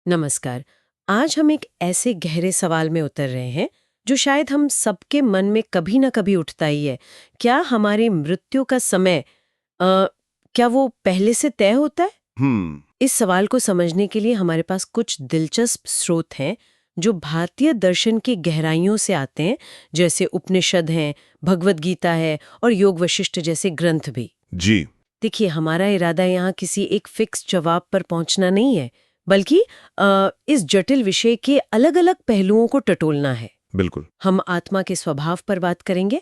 नमस्कार। आज हम एक ऐसे गहरे सवाल में उतर रहे हैं जो शायद हम सबके मन में कभी ना कभी उठता ही है। क्या हमारी मृत्यु का समय क्या वो पहले से तय होता है? हम्म। इस सवाल को समझने के लिए हमारे पास कुछ दिलचस्प स्रोत हैं जो भारतीय दर्शन की गहराइयों से आते हैं, जैसे उपनिषद हैं, भगवद गीता है और योग वशिष्ठ जैसे ग्रंथ भी। जी। देखिए, हमारा इरादा यहाँ किसी एक फिक्स जवाब पर पहुंचना नहीं है, बल्कि इस जटिल विषय के अलग-अलग पहलुओं को टटोलना है। बिल्कुल। हम आत्मा के स्वभाव पर बात करेंगे,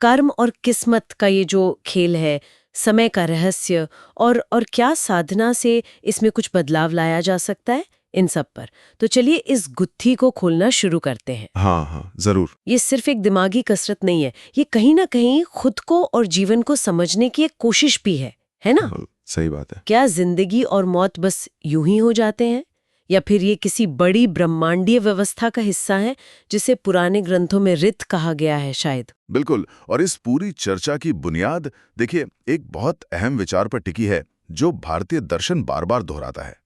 कर्म और किस्मत का ये जो खेल है, समय का रहस्य और क्या साधना से इसमें कुछ बदलाव लाया जा सकता है, इन सब पर। तो चलिए इस गुत्थी को खोलना शुरू करते हैं। हाँ हाँ, जरूर। ये सिर्फ एक दिमागी कसरत नहीं है, ये कहीं ना कहीं खुद को और जीवन को समझने की एक कोशिश भी है ना? हाँ, सही बात है। क्या जिंदगी और मौत बस यूं ही हो जाते हैं, या फिर ये किसी बड़ी ब्रह्मांडीय व्यवस्था का हिस्सा है जिसे पुराने ग्रंथों में रित कहा गया है शायद? बिल्कुल। और इस पूरी चर्चा की बुनियाद देखिए एक बहुत अहम विचार पर टिकी है जो भारतीय दर्शन बार बार दोहराता है।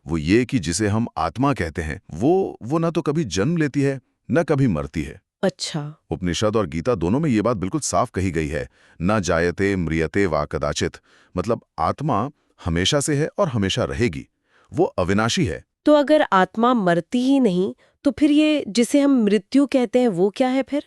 वो ये कि जिसे हम आत्मा कहते हैं वो न तो कभी जन्म लेती है न कभी मरती है। अच्छा। उपनिषद और गीता दोनों में ये बात बिल्कुल साफ कही गई है, न जायते म्रियते वा कदाचित। मतलब आत्मा हमेशा से है और हमेशा रहेगी, वो अविनाशी है। तो अगर आत्मा मरती ही नहीं, तो फिर ये जिसे हम मृत्यु कहते हैं वो क्या है फिर?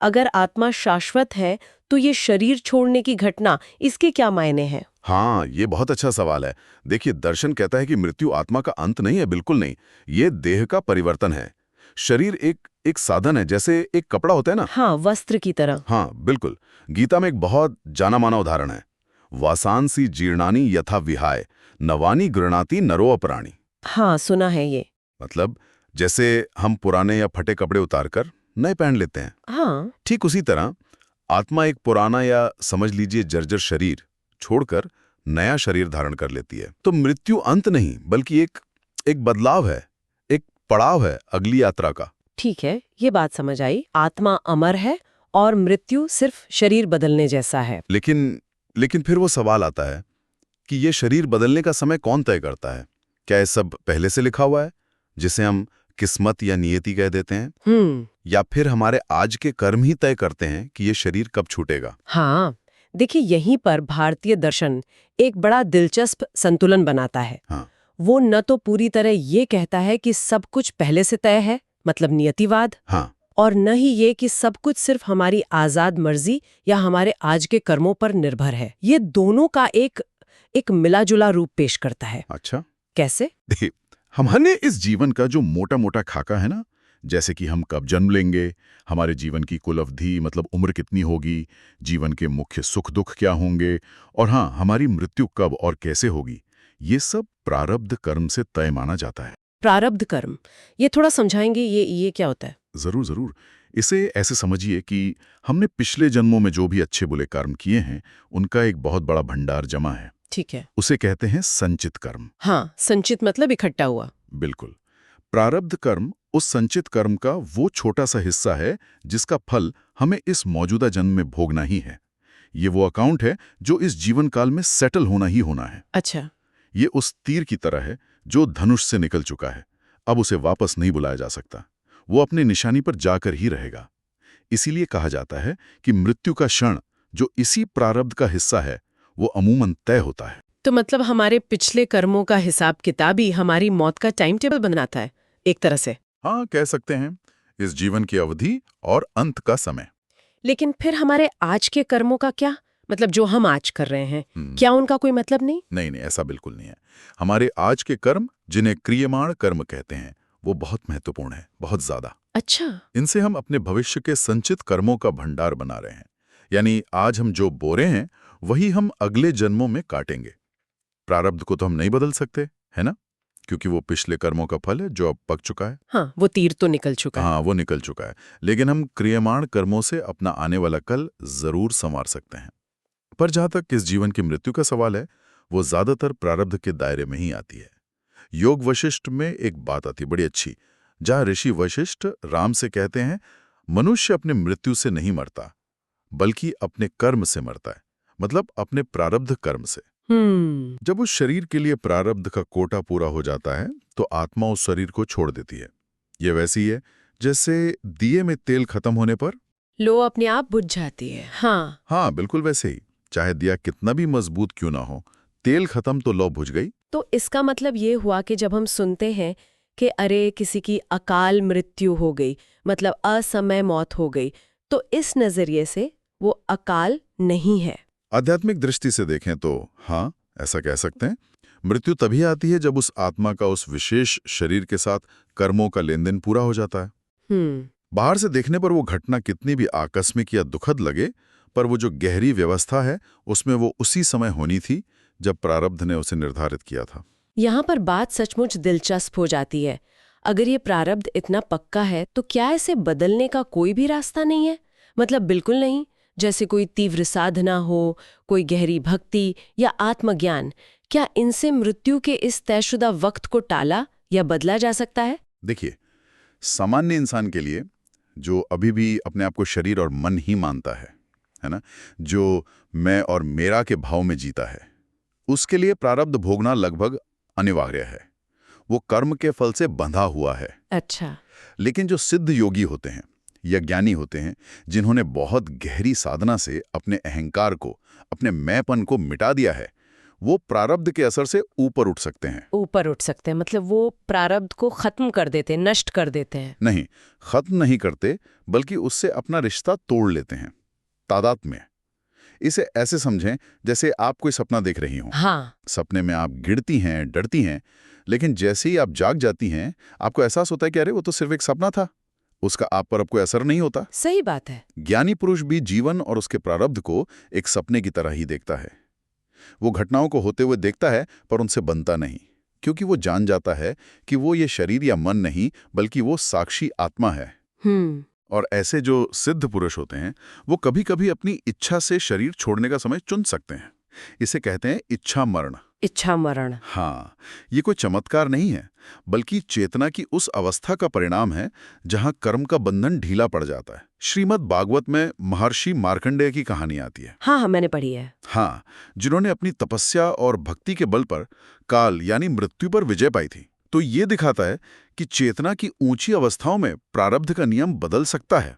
अगर आत्मा शाश्वत है, तो ये शरीर छोड़ने की घटना, इसके क्या मायने हैं? हाँ, ये बहुत अच्छा सवाल है। देखिए, दर्शन कहता है कि मृत्यु आत्मा का अंत नहीं है, बिल्कुल नहीं। ये देह का परिवर्तन है। शरीर एक एक साधन है, जैसे एक कपड़ा होता है ना। हाँ, वस्त्र की तरह। हाँ, बिल्कुल। गीता में एक बहुत जाना माना उदाहरण है, वासांसी जीर्णानि यथा विहाय नवानि गृणाति नरो अपराणि। हाँ, सुना है ये। मतलब जैसे हम पुराने या फटे कपड़े उतारकर नए पहन लेते हैं, हाँ। ठीक उसी तरह आत्मा एक पुराना या समझ लीजिए जर्जर शरीर छोड़कर नया शरीर धारण कर लेती है। तो मृत्यु अंत नहीं, बल्कि एक एक बदलाव है, एक पड़ाव है अगली यात्रा का। ठीक है, ये बात समझ आई। आत्मा अमर है और मृत्यु सिर्फ शरीर बदलने जैसा है। लेकिन लेकिन फिर वो सवाल आता है कि ये शरीर बदलने का समय कौन तय करता है? क्या ये सब पहले से लिखा हुआ है, जिसे हम किस्मत या नियति कह देते हैं? या फिर हमारे आज के कर्म ही तय करते हैं कि ये शरीर कब छूटेगा? हाँ, देखिए यहीं पर भारतीय दर्शन एक बड़ा दिलचस्प संतुलन बनाता है। हाँ। वो न तो पूरी तरह ये कहता है कि सब कुछ पहले से तय है, मतलब नियतिवाद, हाँ। और न ही ये कि सब कुछ सिर्फ हमारी आजाद मर्जी या हमारे आज के कर्मों पर निर्भर है। ये दोनों का एक मिला-जुला रूप पेश करता है। अच्छा। कैसे? देखिए, हमने इस जीवन का जो मोटा मोटा खाका है ना, जैसे कि हम कब जन्म लेंगे, हमारे जीवन की कुल अवधि मतलब उम्र कितनी होगी, जीवन के मुख्य सुख दुख क्या होंगे, और हाँ, हमारी मृत्यु कब और कैसे होगी, ये सब प्रारब्ध कर्म से तय माना जाता है। प्रारब्ध कर्म, ये थोड़ा समझाएंगे, ये क्या होता है? जरूर जरूर। इसे ऐसे समझिए कि हमने पिछले जन्मों में जो भी अच्छे बुरे कर्म किए हैं, उनका एक बहुत बड़ा भंडार जमा है। ठीक है। उसे कहते हैं संचित कर्म। हाँ, संचित मतलब इकट्ठा हुआ। बिल्कुल। प्रारब्ध कर्म उस संचित कर्म का वो छोटा सा हिस्सा है जिसका फल हमें इस मौजूदा जन्म में भोगना ही है। ये वो अकाउंट है जो इस जीवन काल में सेटल होना ही होना है। अच्छा। ये उस तीर की तरह है जो धनुष से निकल चुका है, अब उसे वापस नहीं बुलाया जा सकता। वो अपने निशानी पर जाकर ही रहेगा। इसीलिए कहा जाता है कि मृत्यु का क्षण जो इसी प्रारब्ध का हिस्सा है, वो अमूमन तय होता है। तो मतलब हमारे पिछले कर्मों का हिसाब किताब ही हमारी मौत का टाइम टेबल बनाता है, एक तरह से। हाँ, कह सकते हैं। इस जीवन की अवधि और अंत का समय। लेकिन फिर हमारे आज के कर्मों का क्या? मतलब जो हम आज कर रहे हैं, क्या उनका कोई मतलब नहीं? नहीं नहीं, ऐसा बिल्कुल नहीं है। हमारे आज के कर्म, जिन्हें क्रियमाण कर्म कहते हैं, वो बहुत महत्वपूर्ण है, बहुत ज्यादा। अच्छा। इनसे हम अपने भविष्य के संचित कर्मों का भंडार बना रहे हैं। यानी आज हम जो बो रहे हैं, वही हम अगले जन्मों में काटेंगे। प्रारब्ध को तो हम नहीं बदल सकते, है ना, क्योंकि वो पिछले कर्मों का फल है जो अब पक चुका है। हाँ, वो तीर तो निकल चुका है। हाँ, वो निकल चुका है। लेकिन हम क्रियमाण कर्मों से अपना आने वाला कल जरूर संवार सकते हैं। पर जहां तक इस जीवन की मृत्यु का सवाल है, वो ज्यादातर प्रारब्ध के दायरे में ही आती है। योग वशिष्ठ में एक बात आती है बड़ी अच्छी, जहां ऋषि वशिष्ठ राम से कहते हैं, मनुष्य अपने मृत्यु से नहीं मरता, बल्कि अपने कर्म से मरता है। मतलब अपने प्रारब्ध कर्म से। जब उस शरीर के लिए प्रारब्ध का कोटा पूरा हो जाता है तो आत्मा उस शरीर को छोड़ देती है। ये वैसी है जैसे दिए में तेल खत्म होने पर लो अपने आप बुझ जाती है। हाँ। हाँ, बिल्कुल वैसे ही। चाहे दिया कितना भी मजबूत क्यों ना हो, तेल खत्म तो लौ बुझ गई। तो इसका मतलब ये हुआ कि जब हम सुनते हैं कि अरे किसी की अकाल मृत्यु हो गई, मतलब असमय मौत हो गई, तो इस नजरिए से वो अकाल नहीं है। आध्यात्मिक दृष्टि से देखें तो हाँ, ऐसा कह सकते हैं। मृत्यु तभी आती है जब उस आत्मा का उस विशेष शरीर के साथ कर्मों का लेन देन पूरा हो जाता है। बाहर से देखने पर वो घटना कितनी भी आकस्मिक या दुखद लगे, पर वो जो गहरी व्यवस्था है उसमें वो उसी समय होनी थी जब प्रारब्ध ने उसे निर्धारित किया था। यहाँ पर बात सचमुच दिलचस्प हो जाती है। अगर ये प्रारब्ध इतना पक्का है तो क्या इसे बदलने का कोई भी रास्ता नहीं है? मतलब बिल्कुल नहीं, जैसे कोई तीव्र साधना हो, कोई गहरी भक्ति या आत्मज्ञान, क्या इनसे मृत्यु के इस तयशुदा वक्त को टाला या बदला जा सकता है? देखिए, सामान्य इंसान के लिए जो अभी भी अपने आप को शरीर और मन ही मानता है ना, जो मैं और मेरा के भाव में जीता है, उसके लिए प्रारब्ध भोगना लगभग अनिवार्य है। वो कर्म के फल से बंधा हुआ है। अच्छा। लेकिन जो सिद्ध योगी होते हैं या ज्ञानी होते हैं, जिन्होंने बहुत गहरी साधना से अपने अहंकार को, अपने मैंपन को मिटा दिया है, वो प्रारब्ध के असर से ऊपर उठ सकते हैं। ऊपर उठ सकते हैं मतलब वो प्रारब्ध को खत्म कर देते हैं, नष्ट कर देते हैं? नहीं, खत्म नहीं करते, बल्कि उससे अपना रिश्ता तोड़ लेते हैं, तादात्म्य में। इसे ऐसे समझें जैसे आप कोई सपना देख रही हो। हाँ। सपने में आप गिरती हैं, डरती हैं, लेकिन जैसे ही आप जाग जाती हैं, आपको एहसास होता है कि अरे वो तो सिर्फ एक सपना था, उसका आप पर अब कोई असर नहीं होता। सही बात है। ज्ञानी पुरुष भी जीवन और उसके प्रारब्ध को एक सपने की तरह ही देखता है। वो घटनाओं को होते हुए देखता है पर उनसे बनता नहीं, क्योंकि वो जान जाता है कि वो ये शरीर या मन नहीं, बल्कि वो साक्षी आत्मा है। और ऐसे जो सिद्ध पुरुष होते हैं, वो कभी कभी अपनी इच्छा से शरीर छोड़ने का समय चुन सकते हैं। इसे कहते हैं इच्छा मरण। इच्छा मरण। हाँ, ये कोई चमत्कार नहीं है, बल्कि चेतना की उस अवस्था का परिणाम है जहां कर्म का बंधन ढीला पड़ जाता है। श्रीमद् भागवत में महर्षि मार्कंडेय की कहानी आती है। हाँ, मैंने पढ़ी है। हाँ, जिन्होंने अपनी तपस्या और भक्ति के बल पर काल यानी मृत्यु पर विजय पाई थी। तो ये दिखाता है कि चेतना की ऊंची अवस्थाओं में प्रारब्ध का नियम बदल सकता है,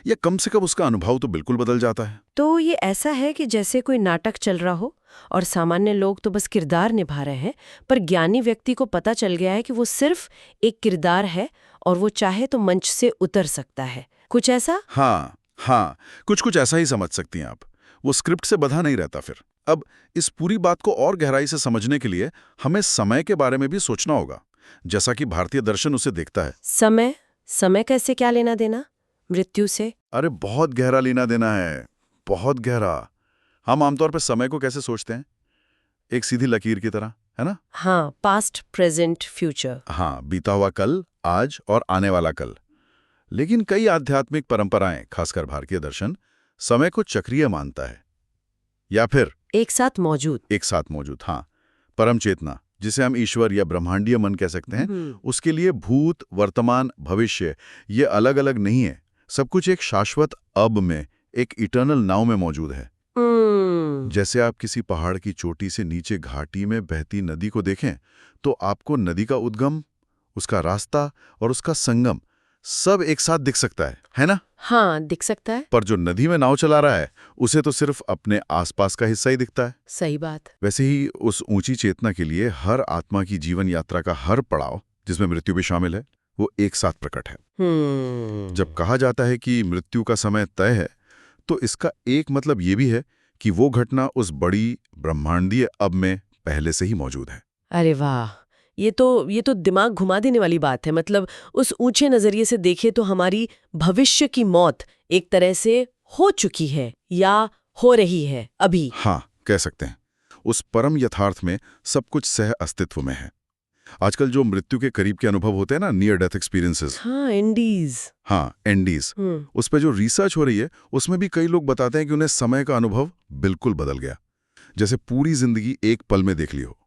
या कम से कम उसका अनुभव तो बिल्कुल बदल जाता है। तो ये ऐसा है कि जैसे कोई नाटक चल रहा हो और सामान्य लोग तो बस किरदार निभा रहे हैं, पर ज्ञानी व्यक्ति को पता चल गया है कि वो सिर्फ एक किरदार है और वो चाहे तो मंच से उतर सकता है। कुछ ऐसा? हाँ, कुछ ऐसा ही समझ सकती हैं आप। वो स्क्रिप्ट से बंधा नहीं रहता फिर। अब इस पूरी बात को और गहराई से समझने के लिए हमें समय के बारे में भी सोचना होगा, जैसा कि भारतीय दर्शन उसे देखता है। समय कैसे क्या लेना देना मृत्यु से? अरे बहुत गहरा लेना देना है, बहुत गहरा। हम आमतौर पर समय को कैसे सोचते हैं? एक सीधी लकीर की तरह, है ना? हाँ, पास्ट, प्रेजेंट, फ्यूचर। हाँ, बीता हुआ कल, आज और आने वाला कल। लेकिन कई आध्यात्मिक परंपराएं, खासकर भारतीय दर्शन, समय को चक्रीय मानता है, या फिर एक साथ मौजूद। हाँ, परम चेतना, जिसे हम ईश्वर या ब्रह्मांडीय मन कह सकते हैं, उसके लिए भूत, वर्तमान, भविष्य ये अलग अलग नहीं है। सब कुछ एक शाश्वत अब में, एक इटर्नल नाउ में मौजूद है। जैसे आप किसी पहाड़ की चोटी से नीचे घाटी में बहती नदी को देखें, तो आपको नदी का उद्गम, उसका रास्ता और उसका संगम सब एक साथ दिख सकता है ना? हाँ, दिख सकता है। पर जो नदी में नाव चला रहा है, उसे तो सिर्फ अपने आसपास का हिस्सा ही दिखता है। सही बात। वैसे ही उस ऊंची चेतना के लिए हर आत्मा की जीवन यात्रा का हर पड़ाव, जिसमें मृत्यु भी शामिल है, वो एक साथ प्रकट है। जब कहा जाता है कि मृत्यु का समय तय है, तो इसका एक मतलब ये भी है कि वो घटना उस बड़ी ब्रह्मांडीय अब में पहले से ही मौजूद है। अरे वाह, ये तो दिमाग घुमा देने वाली बात है। मतलब उस ऊंचे नजरिए से देखे तो हमारी भविष्य की मौत एक तरह से हो चुकी है या हो रही है अभी। हाँ, कह सकते हैं। उस परम यथार्थ में सब कुछ सह अस्तित्व में है। आजकल जो मृत्यु के करीब के अनुभव होते हैं ना, नियर डेथ एक्सपीरियंसेस, हाँ, एनडीज, उस पर जो रिसर्च हो रही है, उसमें भी कई लोग बताते हैं कि उन्हें समय का अनुभव बिल्कुल बदल गया, जैसे पूरी जिंदगी एक पल में देख ली हो।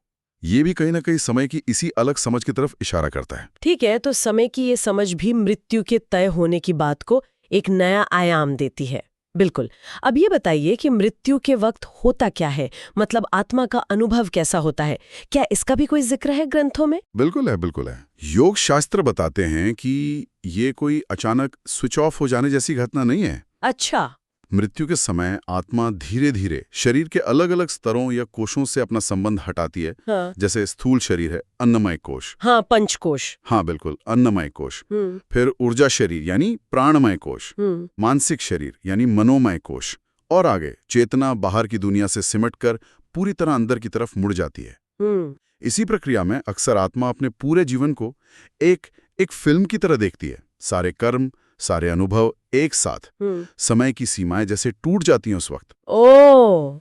ये भी कहीं ना कहीं समय की इसी अलग समझ की तरफ इशारा करता है। ठीक है, तो समय की ये समझ भी मृत्यु के तय होने की बात को एक नया आयाम देती है। बिल्कुल। अब ये बताइए कि मृत्यु के वक्त होता क्या है, मतलब आत्मा का अनुभव कैसा होता है? क्या इसका भी कोई जिक्र है ग्रंथों में? बिल्कुल है, बिल्कुल है। योग शास्त्र बताते हैं कि ये कोई अचानक स्विच ऑफ हो जाने जैसी घटना नहीं है। अच्छा। मृत्यु के समय आत्मा धीरे धीरे शरीर के अलग अलग स्तरों या कोशों से अपना संबंध हटाती है। हाँ। जैसे स्थूल शरीर है, अन्नमय कोश। हाँ, पंचकोश। हाँ बिल्कुल, अन्नमय कोश। फिर ऊर्जा शरीर यानी प्राणमय कोश। मानसिक शरीर यानी मनोमय कोश। और आगे चेतना बाहर की दुनिया से सिमटकर पूरी तरह अंदर की तरफ मुड़ जाती है। इसी प्रक्रिया में अक्सर आत्मा अपने पूरे जीवन को एक फिल्म की तरह देखती है। सारे कर्म, सारे अनुभव एक साथ, समय की सीमाएं जैसे टूट जाती हैं उस वक्त।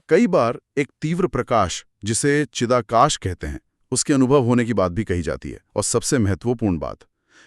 कई बार एक तीव्र प्रकाश, जिसे चिदाकाश कहते हैं, उसके अनुभव होने की बात भी कही जाती है। और सबसे महत्वपूर्ण बात,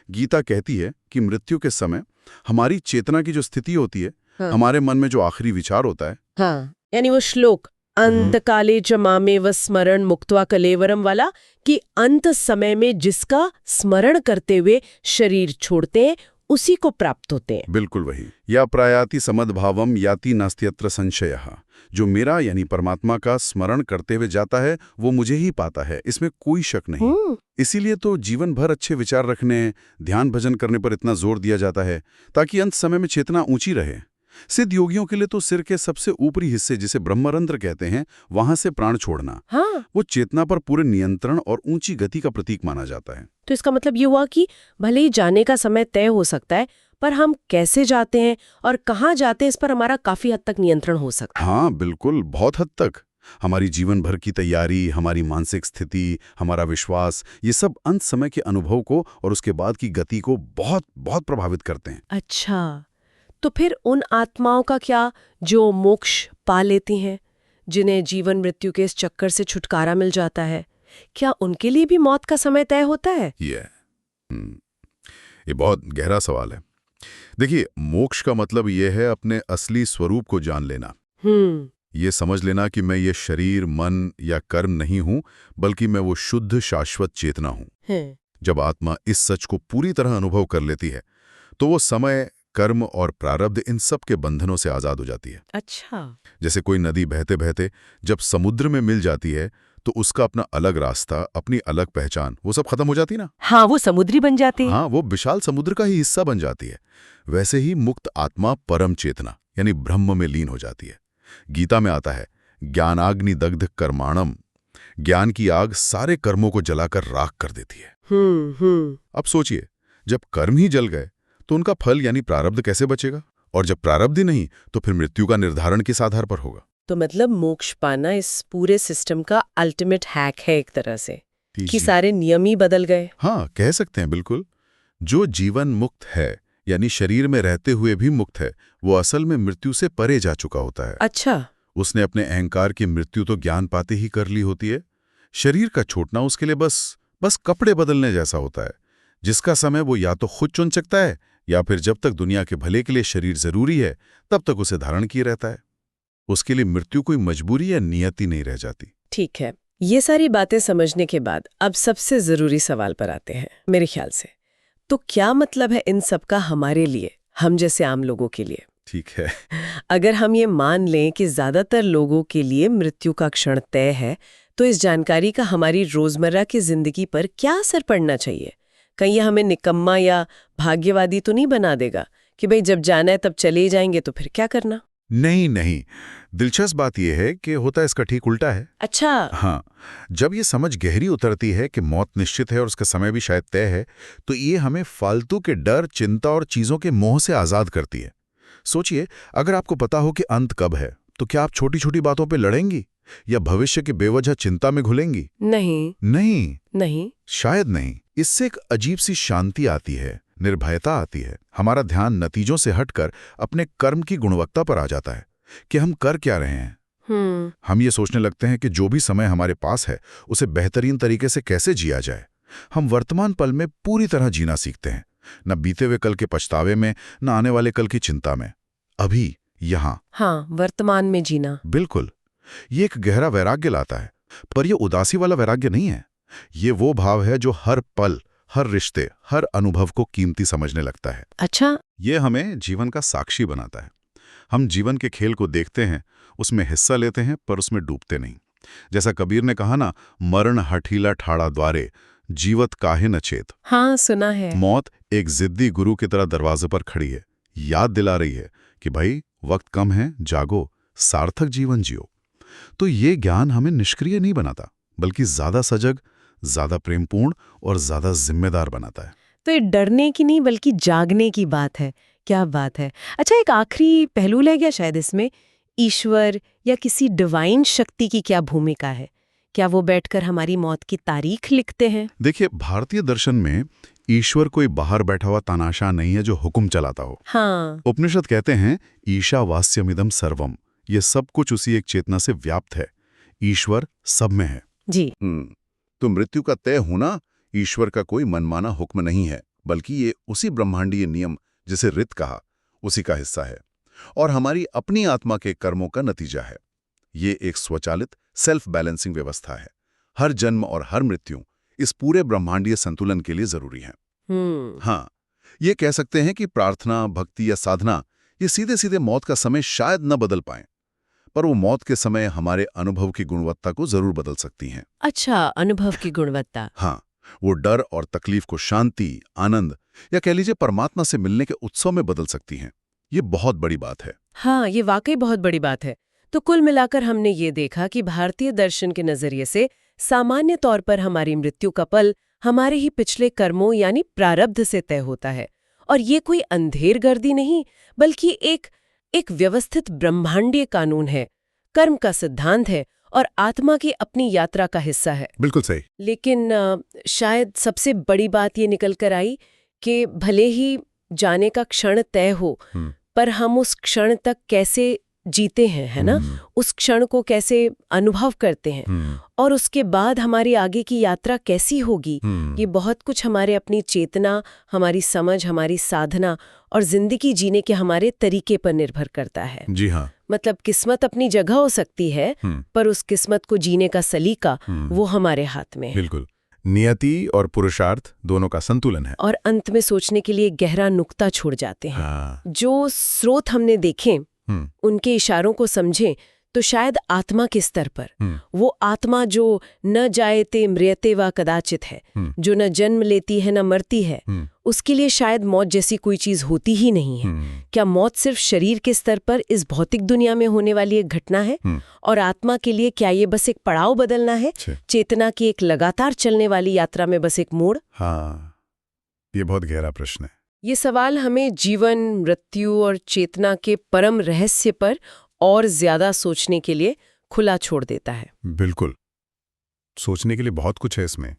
गीता कहती है कि मृत्यु के समय हमारी चेतना की जो स्थिति होती है, हमारे मन में जो आखिरी विचार होता है, हाँ, यानी वो श्लोक अंतकाले च मामेव स्मरण मुक्त्वा कलेवरम वाला, कि अंत समय में जिसका स्मरण करते हुए शरीर छोड़ते हैं उसी को प्राप्त होते हैं। बिल्कुल वही। या प्रयाति समद्भावम याति नास्त्यत्र संशयः, जो मेरा यानी परमात्मा का स्मरण करते हुए जाता है वो मुझे ही पाता है, इसमें कोई शक नहीं। इसीलिए तो जीवन भर अच्छे विचार रखने, ध्यान भजन करने पर इतना जोर दिया जाता है, ताकि अंत समय में चेतना ऊंची रहे। सिद्ध योगियों के लिए तो सिर के सबसे ऊपरी हिस्से, जिसे ब्रह्मरंध्र कहते हैं, वहां से प्राण छोड़ना, वो चेतना पर पूरे नियंत्रण और ऊंची गति का प्रतीक माना जाता है। तो इसका मतलब ये हुआ कि भले ही जाने का समय तय हो सकता है, पर हम कैसे जाते हैं और कहाँ जाते हैं इस पर हमारा काफी हद तक नियंत्रण हो सकता है। हाँ बिल्कुल, बहुत हद तक। हमारी जीवन भर की तैयारी, हमारी मानसिक स्थिति, हमारा विश्वास, ये सब अंत समय के अनुभव को और उसके बाद की गति को बहुत बहुत प्रभावित करते हैं। अच्छा, तो फिर उन आत्माओं का क्या जो मोक्ष पा लेती हैं, जिन्हें जीवन मृत्यु के इस चक्कर से छुटकारा मिल जाता है, क्या उनके लिए भी मौत का समय तय होता है? ये बहुत गहरा सवाल है। देखिए, मोक्ष का मतलब ये है अपने असली स्वरूप को जान लेना। ये समझ लेना कि मैं ये शरीर, मन या कर्म नहीं हूं, बल्कि मैं वो शुद्ध शाश्वत चेतना हूं। जब आत्मा इस सच को पूरी तरह अनुभव कर लेती है, तो वो समय, कर्म और प्रारब्ध, इन सब के बंधनों से आजाद हो जाती है। अच्छा। जैसे कोई नदी बहते बहते जब समुद्र में मिल जाती है, तो उसका अपना अलग रास्ता, अपनी अलग पहचान, वो सब खत्म हो जाती ना। हाँ, वो समुद्री बन जाती है। हाँ, वो विशाल समुद्र का ही हिस्सा बन जाती है। वैसे ही मुक्त आत्मा परम चेतना यानी ब्रह्म में लीन हो जाती है। गीता में आता है, ज्ञानाग्नि दग्ध कर्माणम, ज्ञान की आग सारे कर्मों को जलाकर राख कर देती है। अब सोचिए, जब कर्म ही जल गए तो उनका फल यानी प्रारब्ध कैसे बचेगा? और जब प्रारब्ध ही नहीं, तो फिर मृत्यु का निर्धारण किस आधार पर होगा? तो मतलब मोक्ष पाना इस पूरे सिस्टम का अल्टीमेट हैक है एक तरह से, कि सारे नियम ही बदल गए। हाँ, कह सकते हैं बिल्कुल। जो जीवन मुक्त है, यानी शरीर में रहते हुए भी मुक्त है, वो असल में मृत्यु से परे जा चुका होता है। अच्छा। उसने अपने अहंकार की मृत्यु तो ज्ञान पाते ही कर ली होती है। शरीर का छूटना उसके लिए बस कपड़े बदलने जैसा होता है, जिसका समय वो या तो खुद चुन सकता है, या फिर जब तक दुनिया के भले के लिए शरीर जरूरी है तब तक उसे धारण किए रहता है। उसके लिए मृत्यु कोई मजबूरी या नियति नहीं रह जाती। ठीक है, ये सारी बातें समझने के बाद अब सबसे जरूरी सवाल पर आते हैं मेरे ख्याल से। तो क्या मतलब है इन सब का हमारे लिए, हम जैसे आम लोगों के लिए? ठीक है। अगर हम ये मान लें कि ज्यादातर लोगों के लिए मृत्यु का क्षण तय है, तो इस जानकारी का हमारी रोजमर्रा की जिंदगी पर क्या असर पड़ना चाहिए? कहीं ये हमें निकम्मा या भाग्यवादी तो नहीं बना देगा कि भाई जब जाना है तब चले ही जाएंगे, तो फिर क्या करना? नहीं, दिलचस्प बात यह है कि होता इसका ठीक उल्टा है। अच्छा। हाँ, जब ये समझ गहरी उतरती है कि मौत निश्चित है और उसका समय भी शायद तय है, तो ये हमें फालतू के डर, चिंता और चीजों के मोह से आजाद करती है। सोचिए, अगर आपको पता हो कि अंत कब है, तो क्या आप छोटी छोटी बातों पे लड़ेंगी या भविष्य की बेवजह चिंता में घुलेंगी? नहीं, शायद नहीं। इससे एक अजीब सी शांति आती है, निर्भयता आती है। हमारा ध्यान नतीजों से हटकर अपने कर्म की गुणवत्ता पर आ जाता है कि हम कर क्या रहे हैं। हम ये सोचने लगते हैं कि जो भी समय हमारे पास है उसे बेहतरीन तरीके से कैसे जिया जाए। हम वर्तमान पल में पूरी तरह जीना सीखते हैं, न बीते हुए कल के पछतावे में, न आने वाले कल की चिंता में। अभी यहाँ, हाँ, वर्तमान में जीना। बिल्कुल। ये एक गहरा वैराग्य लाता है, पर यह उदासी वाला वैराग्य नहीं है। ये वो भाव है जो हर पल, हर रिश्ते, हर अनुभव को कीमती समझने लगता है। अच्छा। ये हमें जीवन का साक्षी बनाता है। हम जीवन के खेल को देखते हैं, उसमें हिस्सा लेते हैं, पर उसमें डूबते नहीं। जैसा कबीर ने कहा ना, मरण हठीला ठाड़ा द्वारे, जीवत काहे न चेत। हाँ, सुना है। मौत एक जिद्दी गुरु की तरह दरवाजे पर खड़ी है, याद दिला रही है कि भाई वक्त कम है, जागो, सार्थक जीवन जियो। तो ये ज्ञान हमें निष्क्रिय नहीं बनाता, बल्कि ज्यादा सजग, ज्यादा प्रेमपूर्ण और ज्यादा जिम्मेदार बनाता है। तो ये डरने की नहीं बल्कि जागने की बात है। क्या बात है। अच्छा, एक आखिरी पहलू रह गया शायद इसमें, ईश्वर या किसी डिवाइन शक्ति की क्या भूमिका है? क्या वो बैठकर हमारी मौत की तारीख लिखते हैं? देखिए, भारतीय दर्शन में ईश्वर कोई बाहर बैठा हुआ तानाशाह नहीं है जो हुक्म चलाता हो। हाँ। उपनिषद कहते हैं ईशावास्यमिदं सर्वम, ये सब कुछ उसी एक चेतना से व्याप्त है। ईश्वर सब में है। जी। तो मृत्यु का तय होना ईश्वर का कोई मनमाना हुक्म नहीं है, बल्कि ये उसी ब्रह्मांडीय नियम, जिसे ऋत कहा, उसी का हिस्सा है और हमारी अपनी आत्मा के कर्मों का नतीजा है। ये एक स्वचालित सेल्फ बैलेंसिंग व्यवस्था है। हर जन्म और हर मृत्यु इस पूरे ब्रह्मांडीय संतुलन के लिए जरूरी है। हाँ, ये कह सकते हैं कि प्रार्थना, भक्ति या साधना ये सीधे सीधे मौत का समय शायद न बदल पाएं, पर वो मौत के समय हमारे अनुभव की गुणवत्ता को जरूर बदल सकती हैं। अच्छा, अनुभव की गुणवत्ता। हाँ, वो डर और तकलीफ को शांति, आनंद या कह लीजिए परमात्मा से मिलने के उत्सव में बदल सकती हैं। ये बहुत बड़ी बात है। हाँ, ये वाकई बहुत बड़ी बात है। तो कुल मिलाकर हमने ये देखा कि भारतीय दर्शन के नजरिए से सामान्य तौर पर हमारी मृत्यु का पल हमारे ही पिछले कर्मों यानी प्रारब्ध से तय होता है, और ये कोई अंधेर गर्दी नहीं, बल्कि एक व्यवस्थित ब्रह्मांडीय कानून है, कर्म का सिद्धांत है और आत्मा की अपनी यात्रा का हिस्सा है। बिल्कुल सही। लेकिन शायद सबसे बड़ी बात ये निकल कर आई कि भले ही जाने का क्षण तय हो, पर हम उस क्षण तक कैसे जीते हैं, है ना? उस क्षण को कैसे अनुभव करते हैं और उसके बाद हमारी आगे की यात्रा कैसी होगी, ये बहुत कुछ हमारे अपनी चेतना, हमारी समझ, हमारी साधना और जिंदगी जीने के हमारे तरीके पर निर्भर करता है। जी हाँ। मतलब किस्मत अपनी जगह हो सकती है, पर उस किस्मत को जीने का सलीका वो हमारे हाथ में है। बिल्कुल। नियति और पुरुषार्थ दोनों का संतुलन है। और अंत में सोचने के लिए गहरा नुक्ता छोड़ जाते हैं। हाँ। जो स्रोत हमने देखे, उनके इशारों को समझें तो शायद आत्मा के स्तर पर वो आत्मा जो न जायते म्रियते व कदाचित है, जो न जन्म लेती है न मरती है, उसके लिए शायद मौत जैसी कोई चीज होती ही नहीं है। क्या मौत सिर्फ शरीर के स्तर पर इस भौतिक दुनिया में होने वाली एक घटना है, और आत्मा के लिए क्या ये बस एक पड़ाव बदलना है, चेतना की एक लगातार चलने वाली यात्रा में बस एक मोड़? हाँ, ये बहुत गहरा प्रश्न है। ये सवाल हमें जीवन, मृत्यु और चेतना के परम रहस्य पर और ज्यादा सोचने के लिए खुला छोड़ देता है। बिल्कुल, सोचने के लिए बहुत कुछ है इसमें।